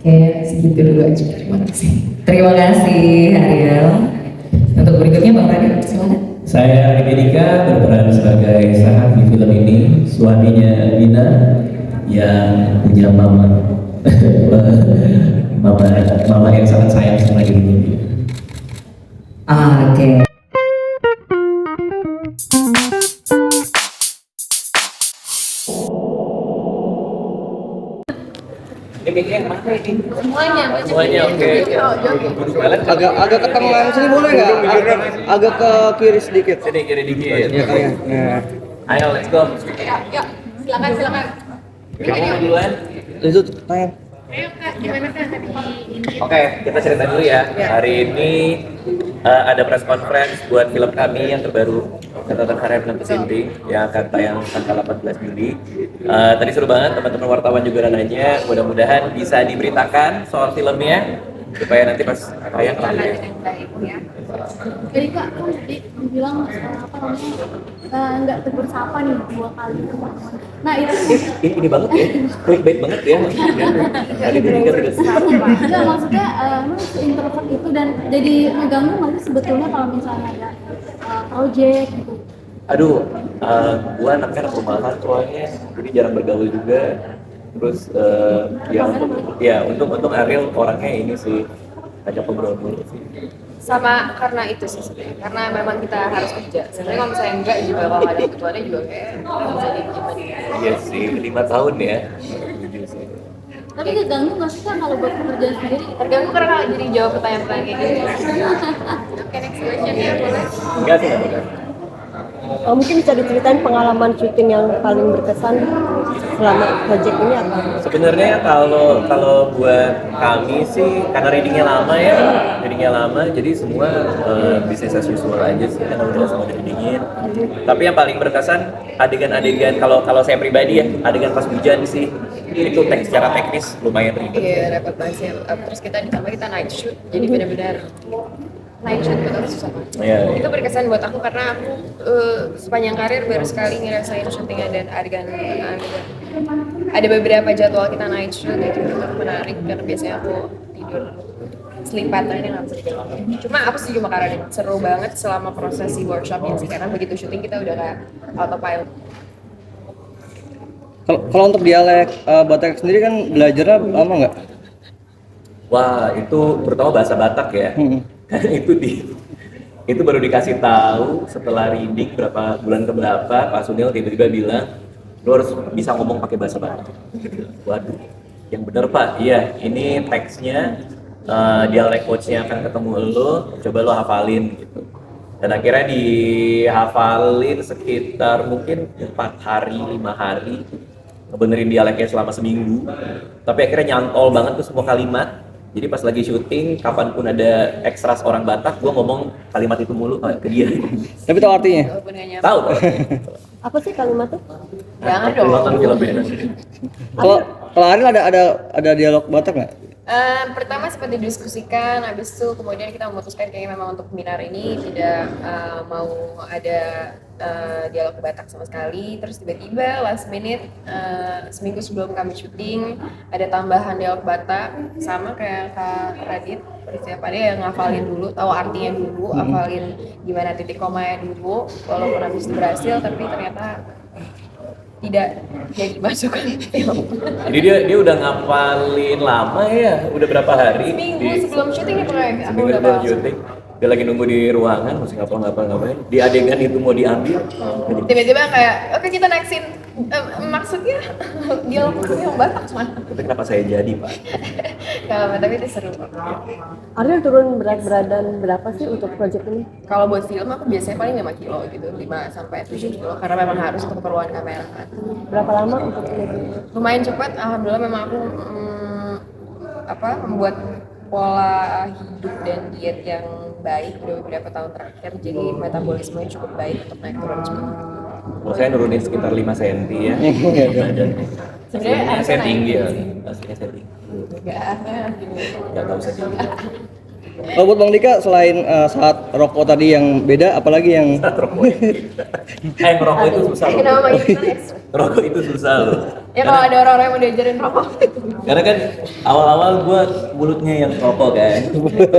Kayak segitu dulu aja. Terima kasih. Terima kasih Ariel. Untuk berikutnya Bang Radit, silakan. Saya Riki Dika berperan sebagai Sahat di film ini, suaminya Dina yang punya mama, mama yang sangat sayang sama dirinya. Oke. Ini yang mana ini? Semuanya Oke. Agak ke tengah sini boleh nggak? Agak ke kiri sedikit. Sini kiri dikit. Ya kayak. Nah, Ayo let's go. Yuk, silakan. Kamu duluan. itu tanya. Ayo Kak, gimana Kak tadi ini? Oke, kita cerita dulu ya. Hari ini ada press conference buat film kami yang terbaru, Catatan Karya Film Kesinting, yang akan tayang tanggal 18 Juli. Tadi seru banget, teman-teman wartawan juga nanya. Mudah-mudahan bisa diberitakan soal filmnya supaya nanti pas tayang Akan ya. dengan baik ya. Jadi kak, kan tadi bilang apa namanya nggak tegur sapa nih 2 kali ke teman-teman. Nah itu Ini banget ya, clickbait banget ya. Hari ini kan udah nggak maksudnya emang introvert itu dan jadi ngeganggu nggak sih sebetulnya kalau misalnya ada project gitu. Aduh, gua anaknya anak rumahan soalnya, jadi jarang bergaul juga. Terus ya untuk Ariel orangnya ini sih ajak ngobrol dulu sih. Sama karena itu sih sebenarnya, karena memang kita harus kerja. Sebenarnya kalau misalnya enggak juga kalau nggak ada kebutuhannya juga kayak nggak bisa gimana. Iya sih, 5 tahun ya. Setuju sih. Tapi keganggu nggak sih kak kalau buat pekerjaan sendiri? Terganggu karena kalau jadi jawab pertanyaan-pertanyaan kayak gitu. Oke, next question ya boleh. Enggak sih, enggak. Mungkin bisa diceritain pengalaman syuting yang paling berkesan selama project ini apa? Sebenarnya kalau buat kami sih karena readingnya lama, jadi semua bisnis as usual aja sih karena udah semua readingin. Tapi yang paling berkesan adegan-adegan kalau saya pribadi ya adegan pas hujan sih itu secara teknis lumayan ribet. Iya, repot banget sih. Terus kita ditambah kita night shoot, jadi benar-benar night shoot betul susah banget. Iya. Itu berkesan buat aku karena aku sepanjang karir baru sekali ngerasain syuting dan adegan ada beberapa jadwal kita night shoot itu benar menarik karena biasanya aku tidur sleep pattern-nya nggak bisa tidur. Cuma aku setuju sama Kara, seru banget selama prosesi workshopnya sih karena begitu syuting kita udah kayak autopilot. Kalau untuk dialek Batak sendiri kan belajarnya lama nggak? Wah, itu terutama bahasa Batak ya. Karena itu baru dikasih tahu setelah reading berapa bulan keberapa, Pak Sunil tiba-tiba bilang, "Lo harus bisa ngomong pakai bahasa Batak." Waduh, yang bener Pak, iya, ini teksnya dialek coachnya akan ketemu lo, coba lo hafalin gitu. Dan akhirnya dihafalin sekitar mungkin 4 hari, 5 hari, ngebenerin dialeknya selama seminggu. Tapi akhirnya nyantol banget tuh semua kalimat. Jadi pas lagi syuting, kapanpun ada ekstras orang Batak, gue ngomong kalimat itu mulu ke dia. Tapi tahu artinya? Walaupun nggak nyampe. Tahu? Apa sih kalimat tuh? Jangan dong. Nonton filmnya. Kalau Ariel ada dialog Batak nggak? Pertama sempat didiskusikan, habis itu kemudian kita memutuskan kayaknya memang untuk seminar ini tidak mau ada dialog Batak sama sekali. Terus tiba-tiba last minute seminggu sebelum kami syuting ada tambahan dialog Batak sama kayak Kak Radit. Siapa dia yang ngafalin dulu, tahu artinya dulu, hafalin gimana titik komanya dulu. Walaupun habis itu berhasil, tapi ternyata tidak jadi masukan film. Jadi dia udah ngapalin lama ya, udah berapa hari? Seminggu sebelum syuting ya pokoknya aku Seminggu udah sebelum tahu. syuting. Dia lagi nunggu di ruangan, masih ngapal-ngapain. Di adegan itu mau diambil. Tiba-tiba kayak, oke kita next scene. Maksudnya dialog yang Batak mana? Tapi kenapa saya jadi Pak? Kalau tapi itu seru. Ariel turun berat badan berapa sih untuk project ini? Kalau buat film aku biasanya paling 5 kilo gitu, 5 sampai 7 kilo karena memang harus untuk keperluan kamera kan. Berapa lama untuk ini? Lumayan cepat, alhamdulillah memang aku membuat pola hidup dan diet yang baik udah beberapa tahun terakhir, jadi metabolismenya cukup baik untuk naik turun cepat. Kalau saya nurunin sekitar 5 cm ya. Badan. Sebenarnya harusnya saya naik tinggi ya. sih. Aslinya saya tinggi. Enggak Gak usah tinggi. Kalau buat Bang Dika selain saat rokok tadi yang beda, apalagi yang Rokok. Ngerokok itu susah loh. Kenapa gitu? Rokok itu susah loh. Ya kalau ada orang-orang yang mau diajarin rokok. Karena kan awal-awal gue mulutnya yang rokok kan,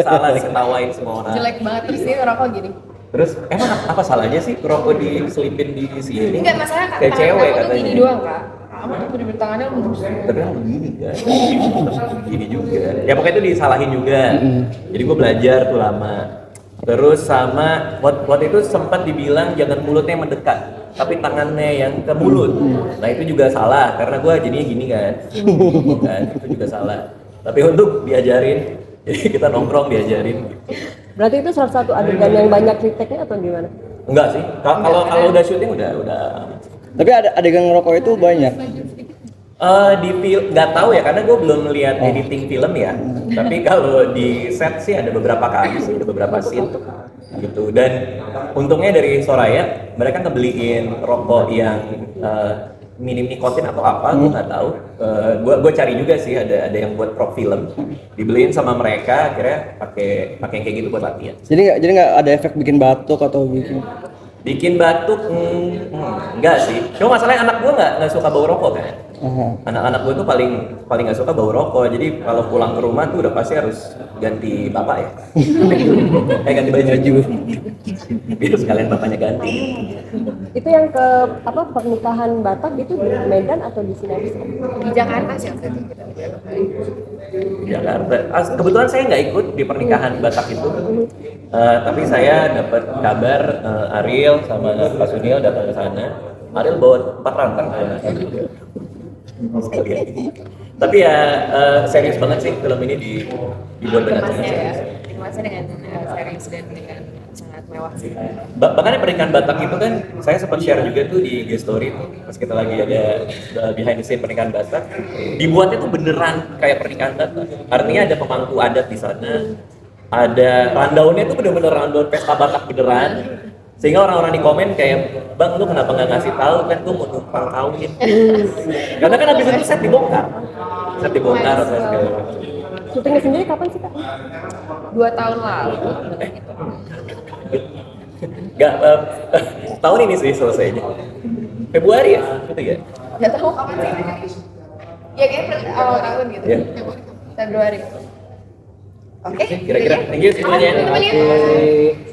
salah diketawain semua orang. Jelek banget terus sih rokok gini. Terus emang apa salahnya sih rokok diselipin di sini? Enggak, masalah kayak tangan cewek kamu tuh katanya. gini doang kak. Kamu tuh bener-bener tangannya lurus. Tapi kan begini kan, begini juga. Ya pokoknya itu disalahin juga. Jadi gue belajar tuh lama. Terus sama waktu itu sempat dibilang jangan mulutnya mendekat, tapi tangannya yang ke mulut. Nah itu juga salah karena gue jadinya gini kan, kan itu juga salah. Tapi untuk diajarin, jadi kita nongkrong diajarin. Berarti itu salah satu adegan yang banyak kritiknya atau gimana? Enggak sih, kalau udah syuting udah. Tapi ada adegan ngerokok itu banyak. Di film nggak tahu ya karena gue belum melihat editing film ya. Tapi kalau di set sih ada beberapa kali sih, ada beberapa scene gitu. Dan untungnya dari Soraya mereka ngebeliin rokok yang minim nikotin atau apa, gue nggak tahu. Gue cari juga sih ada yang buat prop film, dibeliin sama mereka. Akhirnya pakai yang kayak gitu buat latihan. Jadi nggak ada efek bikin batuk atau Bikin batuk enggak sih. Cuma masalahnya anak gue nggak suka bau rokok kan. Anak-anak gue tuh paling nggak suka bau rokok. Jadi kalau pulang ke rumah tuh udah pasti harus ganti bapak ya. Ganti baju. Biar sekalian bapaknya ganti. Itu yang ke pernikahan Batak itu di Medan atau di Sulawesi? Di Jakarta sih waktu itu kita. Jakarta. Kebetulan saya nggak ikut di pernikahan Batak itu. Tapi saya dapat kabar Ariel sama Pak Sunil datang ke sana. Ariel bawa 4 rantang. Tapi ya serius banget sih film ini dibuat dengan sangat Dikemasnya ya, serius. dikemasnya dengan serius dan dengan sangat mewah sih. Bahkan pernikahan Batak itu kan saya sempat share juga tuh di IG story tuh pas kita lagi ada behind the scene pernikahan Batak. Dibuatnya tuh beneran kayak pernikahan Batak. Artinya ada pemangku adat di sana. Ada rundown-nya tuh bener-bener rundown pesta Batak beneran. Sehingga orang-orang di komen kayak, "Bang, lu kenapa nggak ngasih tahu kan gue mau numpang kawin." Karena kan habis itu set dibongkar. Terus kayak Syutingnya sendiri kapan sih Kak? 2 tahun lalu. Nggak, tahun ini sih selesainya. Februari ya? Gitu ya? Nggak tahu kapan sih. Ya kayaknya awal tahun gitu. Iya. Februari. Oke. Kira-kira, thank you semuanya. Makasih teman-teman ya.